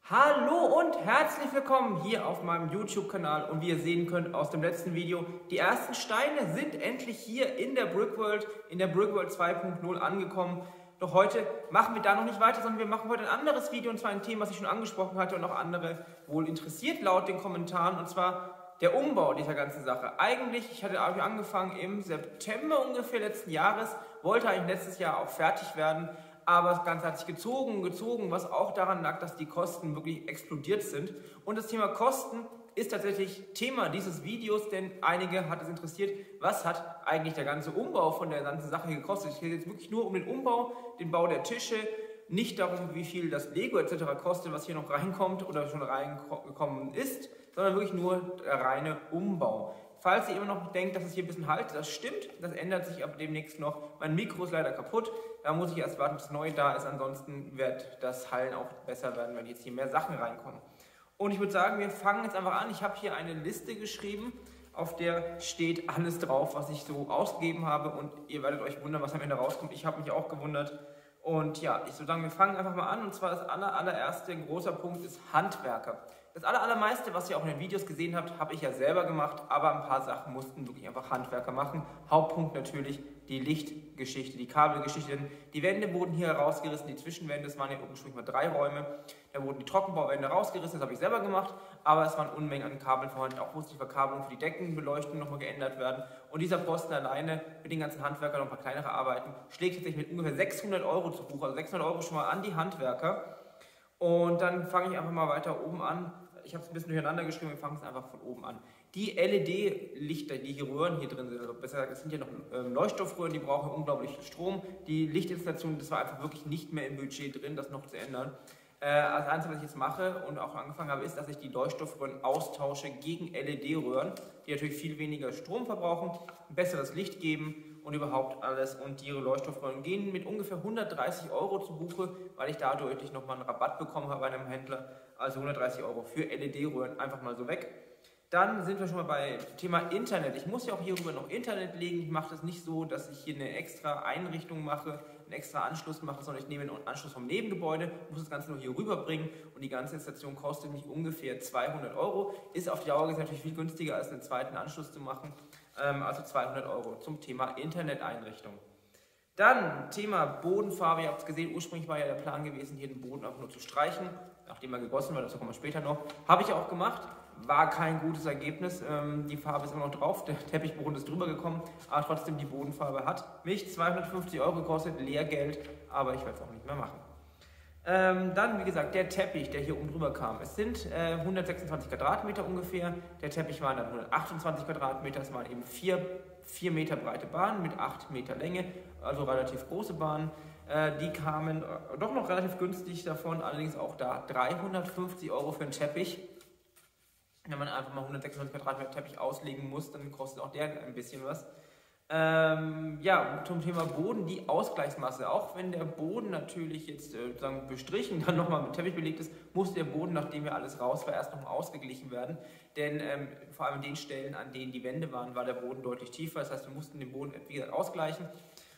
Hallo und herzlich willkommen hier auf meinem YouTube-Kanal und wie ihr sehen könnt aus dem letzten Video, die ersten Steine sind endlich hier in der Brickworld 2.0 angekommen. Doch heute machen wir da noch nicht weiter, sondern wir machen heute ein anderes Video und zwar ein Thema, was ich schon angesprochen hatte und auch andere wohl interessiert laut den Kommentaren, und zwar der Umbau dieser ganzen Sache. Eigentlich, ich hatte angefangen im September ungefähr letzten Jahres, wollte eigentlich letztes Jahr auch fertig werden. Aber das Ganze hat sich gezogen, was auch daran lag, dass die Kosten wirklich explodiert sind. Und das Thema Kosten ist tatsächlich Thema dieses Videos, denn einige hat es interessiert, was hat eigentlich der ganze Umbau von der ganzen Sache gekostet. Es geht jetzt wirklich nur um den Umbau, den Bau der Tische, nicht darum, wie viel das Lego etc. kostet, was hier noch reinkommt oder schon reingekommen ist, sondern wirklich nur der reine Umbau. Falls ihr immer noch denkt, dass es hier ein bisschen halt, das stimmt, das ändert sich ab demnächst noch. Mein Mikro ist leider kaputt, da muss ich erst warten, bis es neu da ist, ansonsten wird das Hallen auch besser werden, wenn jetzt hier mehr Sachen reinkommen. Und ich würde sagen, wir fangen jetzt einfach an. Ich habe hier eine Liste geschrieben, auf der steht alles drauf, was ich so ausgegeben habe, und ihr werdet euch wundern, was am Ende rauskommt. Ich habe mich auch gewundert. Und ja, ich würde sagen, wir fangen einfach mal an, und zwar das allererste großer Punkt ist Handwerker. Das allermeiste, was ihr auch in den Videos gesehen habt, habe ich ja selber gemacht, aber ein paar Sachen mussten wirklich einfach Handwerker machen. Hauptpunkt natürlich die Lichtgeschichte, die Kabelgeschichte, denn die Wände wurden hier rausgerissen, die Zwischenwände, es waren ja ursprünglich mal 3 Räume, da wurden die Trockenbauwände rausgerissen, das habe ich selber gemacht, aber es waren Unmengen an Kabeln vorhanden, auch musste die Verkabelung für die Deckenbeleuchtung nochmal geändert werden, und dieser Posten alleine mit den ganzen Handwerkern und ein paar kleinere Arbeiten schlägt tatsächlich mit ungefähr 600 € zu Buche, also 600 € schon mal an die Handwerker. Und dann fange ich einfach mal weiter oben an. Ich habe es ein bisschen durcheinander geschrieben, wir fangen es einfach von oben an. Die LED-Lichter, die hier Röhren hier drin sind, also besser gesagt, es sind ja noch Leuchtstoffröhren, die brauchen unglaublich viel Strom. Die Lichtinstallation, das war einfach wirklich nicht mehr im Budget drin, das noch zu ändern. Das Einzige, was ich jetzt mache und auch angefangen habe, ist, dass ich die Leuchtstoffröhren austausche gegen LED-Röhren, die natürlich viel weniger Strom verbrauchen, ein besseres Licht geben und überhaupt alles. Und die Leuchtstoffröhren gehen mit ungefähr 130 € zu Buche, weil ich da deutlich nochmal einen Rabatt bekommen habe bei einem Händler. Also 130 € für LED-Röhren einfach mal so weg. Dann sind wir schon mal bei Thema Internet. Ich muss ja auch hierüber noch Internet legen. Ich mache das nicht so, dass ich hier eine extra Einrichtung mache, einen extra Anschluss mache, sondern ich nehme einen Anschluss vom Nebengebäude, muss das Ganze nur hier rüberbringen, und die ganze Installation kostet mich ungefähr 200 €. Ist auf die Dauer natürlich viel günstiger, als einen zweiten Anschluss zu machen. Also 200 € zum Thema Interneteinrichtung. Dann Thema Bodenfarbe. Ihr habt es gesehen, ursprünglich war ja der Plan gewesen, hier den Boden einfach nur zu streichen, nachdem er gegossen war, dazu kommen wir später noch. Habe ich auch gemacht, war kein gutes Ergebnis. Die Farbe ist immer noch drauf, der Teppichboden ist drüber gekommen, aber trotzdem die Bodenfarbe hat mich 250 € gekostet, Lehrgeld, aber ich werde es auch nicht mehr machen. Dann, wie gesagt, der Teppich, der hier oben drüber kam. Es sind 126 Quadratmeter ungefähr. Der Teppich waren dann 128 Quadratmeter. Es waren eben 4 Meter breite Bahnen mit 8 Meter Länge, also relativ große Bahnen. Die kamen doch noch relativ günstig davon, allerdings auch da 350 € für einen Teppich. Wenn man einfach mal 126 Quadratmeter Teppich auslegen muss, dann kostet auch der ein bisschen was. Ja, zum Thema Boden, die Ausgleichsmasse. Auch wenn der Boden natürlich jetzt sozusagen bestrichen, dann nochmal mit Teppich belegt ist, muss der Boden, nachdem ja alles raus war, erst nochmal ausgeglichen werden. Denn vor allem an den Stellen, an denen die Wände waren, war der Boden deutlich tiefer. Das heißt, wir mussten den Boden wieder ausgleichen.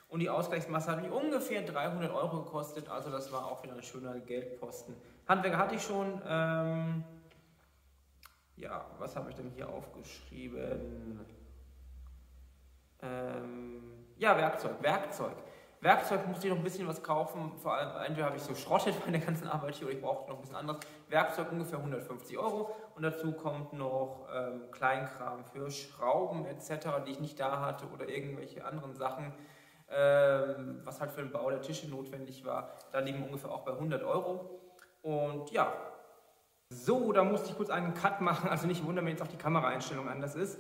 Und die Ausgleichsmasse hat mich ungefähr 300 € gekostet. Also das war auch wieder ein schöner Geldposten. Handwerker hatte ich schon. Ja, was habe ich denn hier aufgeschrieben? Ja, Werkzeug musste ich noch ein bisschen was kaufen, vor allem entweder habe ich so schrottet bei der ganzen Arbeit hier oder ich brauchte noch ein bisschen anderes. Werkzeug ungefähr 150 € und dazu kommt noch Kleinkram für Schrauben etc., die ich nicht da hatte, oder irgendwelche anderen Sachen, was halt für den Bau der Tische notwendig war. Da liegen wir ungefähr auch bei 100 €. Und ja, so, da musste ich kurz einen Cut machen, also nicht wundern, wenn jetzt auch die Kameraeinstellung anders ist.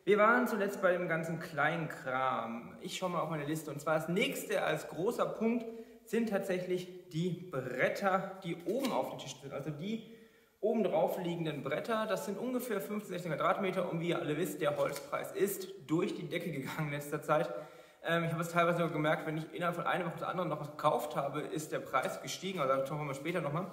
Wir waren zuletzt bei dem ganzen Kleinkram. Ich schaue mal auf meine Liste, und zwar das nächste als großer Punkt sind tatsächlich die Bretter, die oben auf dem Tisch sind. Also die oben drauf liegenden Bretter, das sind ungefähr 15, 16 Quadratmeter, und wie ihr alle wisst, der Holzpreis ist durch die Decke gegangen in letzter Zeit. Ich habe es teilweise sogar gemerkt, wenn ich innerhalb von einer Woche zur anderen noch was gekauft habe, ist der Preis gestiegen, also da schauen wir später nochmal.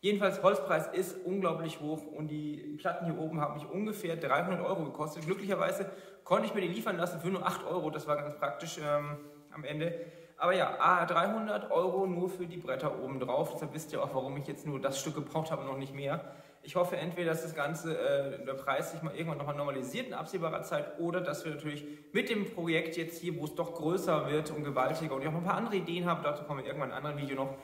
Jedenfalls, Holzpreis ist unglaublich hoch, und die Platten hier oben haben mich ungefähr 300 € gekostet. Glücklicherweise konnte ich mir die liefern lassen für nur 8 €, das war ganz praktisch am Ende. Aber ja, 300 € nur für die Bretter oben drauf. Deshalb wisst ihr auch, warum ich jetzt nur das Stück gebraucht habe und noch nicht mehr. Ich hoffe entweder, dass das Ganze, der Preis sich mal irgendwann nochmal normalisiert in absehbarer Zeit, oder dass wir natürlich mit dem Projekt jetzt hier, wo es doch größer wird und gewaltiger und ich auch noch ein paar andere Ideen habe, dazu kommen wir irgendwann in einem anderen Video noch,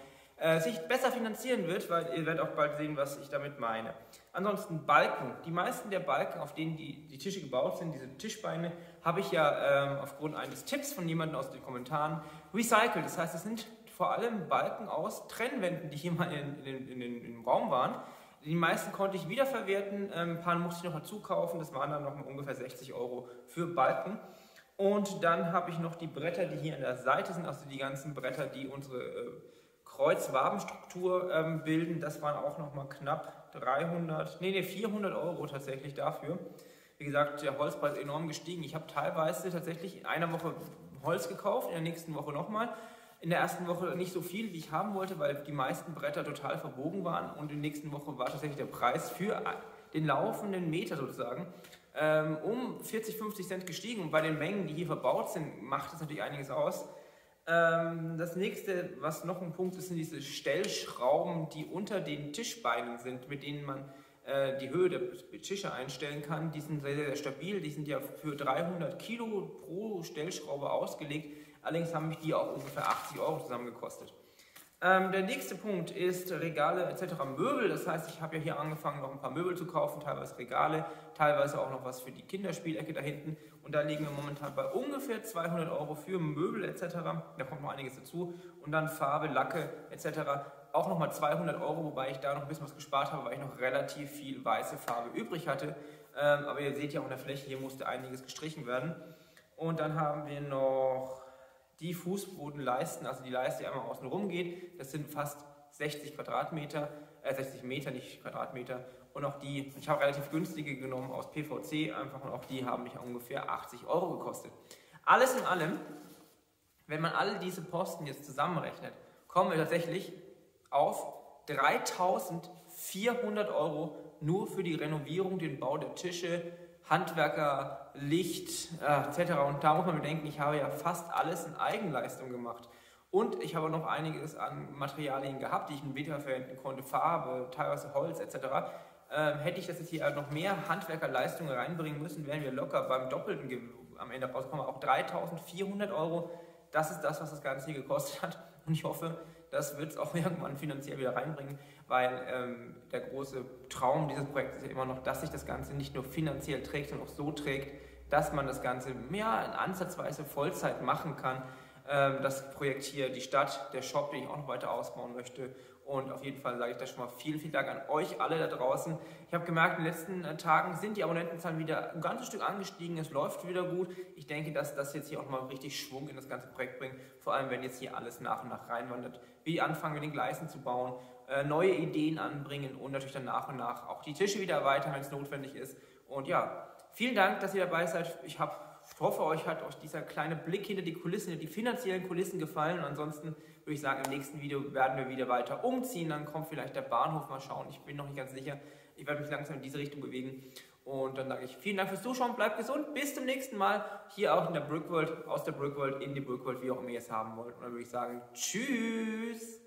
sich besser finanzieren wird, weil ihr werdet auch bald sehen, was ich damit meine. Ansonsten Balken. Die meisten der Balken, auf denen die Tische gebaut sind, diese Tischbeine, habe ich ja aufgrund eines Tipps von jemandem aus den Kommentaren recycelt. Das heißt, es sind vor allem Balken aus Trennwänden, die hier mal im Raum waren. Die meisten konnte ich wiederverwerten, ein paar musste ich noch mal zukaufen, das waren dann noch ungefähr 60 € für Balken. Und dann habe ich noch die Bretter, die hier an der Seite sind, also die ganzen Bretter, die unsere Kreuzwabenstruktur bilden. Das waren auch noch mal knapp 400 € tatsächlich dafür. Wie gesagt, der Holzpreis ist enorm gestiegen. Ich habe teilweise tatsächlich in einer Woche Holz gekauft, in der nächsten Woche nochmal. In der ersten Woche nicht so viel, wie ich haben wollte, weil die meisten Bretter total verbogen waren. Und in der nächsten Woche war tatsächlich der Preis für den laufenden Meter sozusagen um 40, 50 Cent gestiegen. Und bei den Mengen, die hier verbaut sind, macht das natürlich einiges aus. Das nächste, was noch ein Punkt ist, sind diese Stellschrauben, die unter den Tischbeinen sind, mit denen man die Höhe der Tische einstellen kann. Die sind sehr, sehr stabil. Die sind ja für 300 Kilo pro Stellschraube ausgelegt. Allerdings haben mich die auch ungefähr 80 € zusammen gekostet. Der nächste Punkt ist Regale etc. Möbel. Das heißt, ich habe ja hier angefangen, noch ein paar Möbel zu kaufen, teilweise Regale, teilweise auch noch was für die Kinderspielecke da hinten. Und da liegen wir momentan bei ungefähr 200 € für Möbel etc. Da kommt noch einiges dazu. Und dann Farbe, Lacke etc. auch nochmal 200 €, wobei ich da noch ein bisschen was gespart habe, weil ich noch relativ viel weiße Farbe übrig hatte. Aber ihr seht ja auch in der Fläche, hier musste einiges gestrichen werden. Und dann haben wir noch die Fußbodenleisten, also die Leiste, die einmal außen rum geht. Das sind fast 60 Quadratmeter, 60 Meter, nicht Quadratmeter. Und auch die, ich habe relativ günstige genommen aus PVC einfach, und auch die haben mich ungefähr 80 € gekostet. Alles in allem, wenn man alle diese Posten jetzt zusammenrechnet, kommen wir tatsächlich auf 3.400 € nur für die Renovierung, den Bau der Tische, Handwerker, Licht etc. Und da muss man bedenken, ich habe ja fast alles in Eigenleistung gemacht. Und ich habe noch einiges an Materialien gehabt, die ich wiederverwenden konnte, Farbe, teilweise Holz etc. Hätte ich das jetzt hier noch mehr Handwerkerleistungen reinbringen müssen, wären wir locker beim Doppelten am Ende rauskommen. Auch 3.400 €, das ist das, was das Ganze hier gekostet hat. Und ich hoffe, das wird es auch irgendwann finanziell wieder reinbringen, weil der große Traum dieses Projekts ist ja immer noch, dass sich das Ganze nicht nur finanziell trägt, sondern auch so trägt, dass man das Ganze mehr in ansatzweise Vollzeit machen kann. Das Projekt hier, die Stadt, der Shop, den ich auch noch weiter ausbauen möchte. Und auf jeden Fall sage ich das schon mal vielen, vielen Dank an euch alle da draußen. Ich habe gemerkt, in den letzten Tagen sind die Abonnentenzahlen wieder ein ganzes Stück angestiegen. Es läuft wieder gut. Ich denke, dass das jetzt hier auch mal richtig Schwung in das ganze Projekt bringt. Vor allem, wenn jetzt hier alles nach und nach reinwandert. Wir anfangen mit den Gleisen zu bauen, neue Ideen anbringen und natürlich dann nach und nach auch die Tische wieder erweitern, wenn es notwendig ist. Und ja, vielen Dank, dass ihr dabei seid. Ich hoffe, euch hat dieser kleine Blick hinter die Kulissen, die finanziellen Kulissen gefallen. Und ansonsten würde ich sagen, im nächsten Video werden wir wieder weiter umziehen. Dann kommt vielleicht der Bahnhof, mal schauen. Ich bin noch nicht ganz sicher. Ich werde mich langsam in diese Richtung bewegen. Und dann sage ich vielen Dank fürs Zuschauen. Bleibt gesund. Bis zum nächsten Mal. Hier auch in der Brickworld, aus der Brickworld in die Brickworld, wie auch immer ihr es haben wollt. Und dann würde ich sagen, tschüss.